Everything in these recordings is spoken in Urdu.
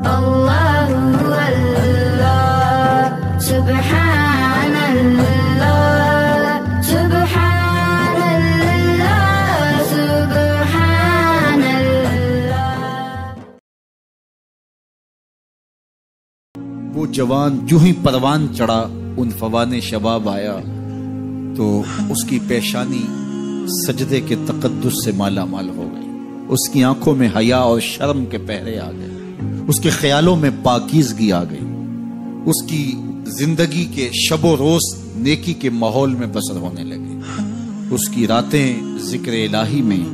اللہ اللہ سبحان اللہ سبحان اللہ سبحان اللہ۔ وہ جوان جو ہی پروان چڑھا ان فوان شباب آیا تو اس کی پیشانی سجدے کے تقدس سے مالا مال ہو گئی، اس کی آنکھوں میں حیا اور شرم کے پہرے آ گئے، اس کے خیالوں میں پاکیزگی آ گئی، اس کی زندگی کے شب و روز نیکی کے ماحول میں بسر ہونے لگے، اس کی راتیں ذکر الہی میں،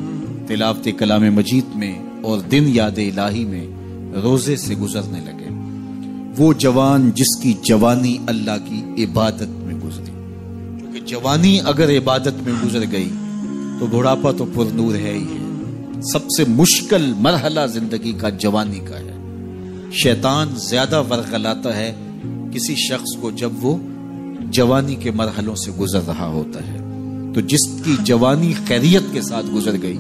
تلاوت کلام مجید میں اور دن یاد الہی میں روزے سے گزرنے لگے۔ وہ جوان جس کی جوانی اللہ کی عبادت میں گزری، کیونکہ جوانی اگر عبادت میں گزر گئی تو بڑھاپا تو پر نور ہے ہی ہے۔ سب سے مشکل مرحلہ زندگی کا جوانی کا ہے۔ شیطان زیادہ ورغلاتا ہے کسی شخص کو جب وہ جوانی کے مرحلوں سے گزر رہا ہوتا ہے۔ تو جس کی جوانی خیریت کے ساتھ گزر گئی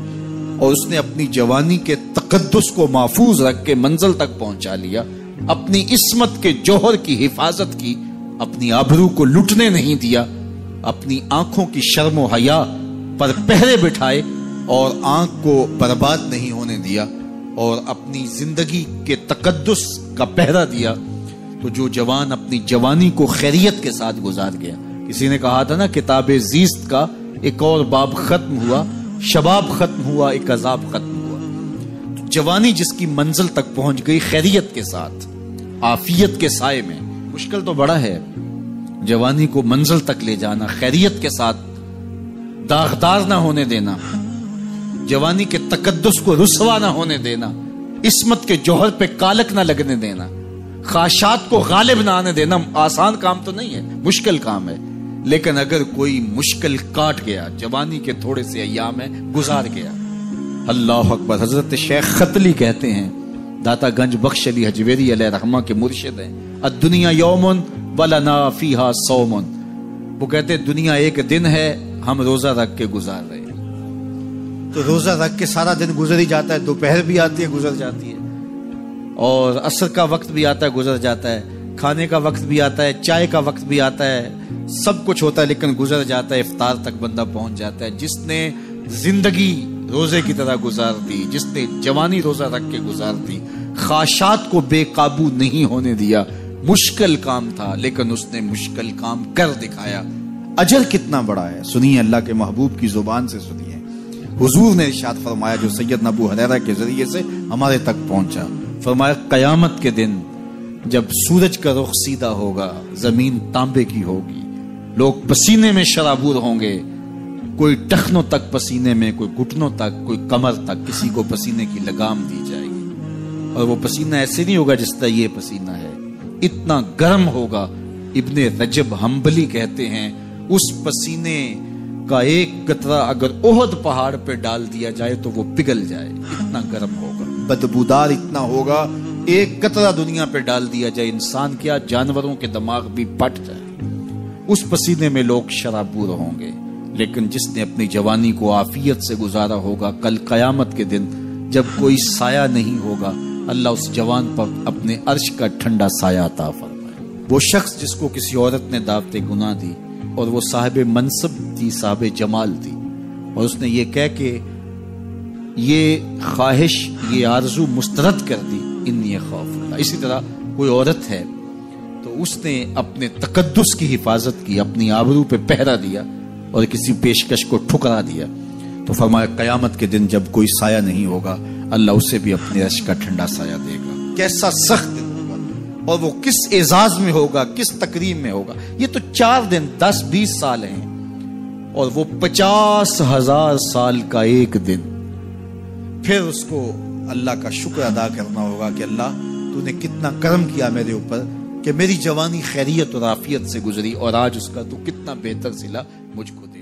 اور اس نے اپنی جوانی کے تقدس کو محفوظ رکھ کے منزل تک پہنچا لیا، اپنی عصمت کے جوہر کی حفاظت کی، اپنی آبرو کو لٹنے نہیں دیا، اپنی آنکھوں کی شرم و حیا پر پہرے بٹھائے اور آنکھ کو برباد نہیں ہونے دیا اور اپنی زندگی کے تقدس کا پہرا دیا، تو جو جوان اپنی جوانی کو خیریت کے ساتھ گزار گیا۔ کسی نے کہا تھا نا، کتاب زیست کا ایک اور باب ختم ہوا، شباب ختم ہوا، ایک عذاب ختم ہوا۔ تو جوانی جس کی منزل تک پہنچ گئی خیریت کے ساتھ، عافیت کے سائے میں، مشکل تو بڑا ہے جوانی کو منزل تک لے جانا، خیریت کے ساتھ، داغدار نہ ہونے دینا، جوانی کے تقدس کو رسوا نہ ہونے دینا، عصمت کے جوہر پہ کالک نہ لگنے دینا، خواہشات کو غالب نہ آنے دینا۔ آسان کام تو نہیں ہے، مشکل کام ہے، لیکن اگر کوئی مشکل کاٹ گیا، جوانی کے تھوڑے سے ایام ہے گزار گیا، اللہ اکبر۔ حضرت شیخ خطلی کہتے ہیں، داتا گنج بخش علی حجویری علیہ رحمہ کے مرشد ہیں، الدنیا یوم ولنا فیہا صوم، وہ کہتے ہیں دنیا ایک دن ہے، ہم روزہ رکھ کے گزار رہے ہیں۔ تو روزہ رکھ کے سارا دن گزر ہی جاتا ہے، دوپہر بھی آتی ہے گزر جاتی ہے، اور عصر کا وقت بھی آتا ہے گزر جاتا ہے، کھانے کا وقت بھی آتا ہے، چائے کا وقت بھی آتا ہے، سب کچھ ہوتا ہے لیکن گزر جاتا ہے، افطار تک بندہ پہنچ جاتا ہے۔ جس نے زندگی روزے کی طرح گزار دی، جس نے جوانی روزہ رکھ کے گزار دی، خواہشات کو بے قابو نہیں ہونے دیا، مشکل کام تھا لیکن اس نے مشکل کام کر دکھایا، اجر کتنا بڑا ہے۔ سنیے اللہ کے محبوب کی زبان سے سنیے، حضور نے ارشاد فرمایا جو سیدنا ابو ہریرہ کے ذریعے سے ہمارے تک پہنچا، فرمایا قیامت کے دن جب سورج کا رخ سیدھا ہوگا، زمین تانبے کی ہوگی، لوگ پسینے میں شرابور ہوں گے، کوئی ٹخنوں تک پسینے میں، کوئی گھٹنوں تک، کوئی کمر تک، کسی کو پسینے کی لگام دی جائے گی، اور وہ پسینہ ایسے نہیں ہوگا جس طرح یہ پسینہ ہے، اتنا گرم ہوگا۔ ابن رجب حنبلی کہتے ہیں اس پسینے کا ایک قطرہ اگر احد پہاڑ پہ ڈال دیا جائے تو وہ پگھل جائے، اتنا گرم ہوگا، بدبودار اتنا ہوگا، ایک قطرہ دنیا پہ ڈال دیا جائے، انسان کیا جانوروں کے دماغ بھی پھٹ جائے، اس پسینے میں لوگ شرابور ہوں گے۔ لیکن جس نے اپنی جوانی کو عافیت سے گزارا ہوگا، کل قیامت کے دن جب کوئی سایہ نہیں ہوگا، اللہ اس جوان پر اپنے عرش کا ٹھنڈا سایہ عطا فرمائے۔ وہ شخص جس کو کسی عورت نے دعوت گناہ دی اور وہ صاحب منصب تھی، صاحب جمال تھی، اور اس نے یہ کہہ کے یہ خواہش، یہ آرزو مسترد کر دی، انی خوف اللہ۔ اسی طرح کوئی عورت ہے تو اس نے اپنے تقدس کی حفاظت کی، اپنی آبرو پہ پہرا دیا اور کسی پیشکش کو ٹھکرا دیا، تو فرمایا قیامت کے دن جب کوئی سایہ نہیں ہوگا، اللہ اسے بھی اپنے عرش کا ٹھنڈا سایہ دے گا۔ کیسا سخت دن ہوگا، اور وہ کس اعزاز میں ہوگا، کس تکریم میں ہوگا۔ یہ تو 4 دن 10-20 سال ہیں، اور وہ 50,000 سال کا ایک دن۔ پھر اس کو اللہ کا شکر ادا کرنا ہوگا کہ اللہ تو نے کتنا کرم کیا میرے اوپر کہ میری جوانی خیریت اور عافیت سے گزری، اور آج اس کا تو کتنا بہتر صلہ مجھ کو دے۔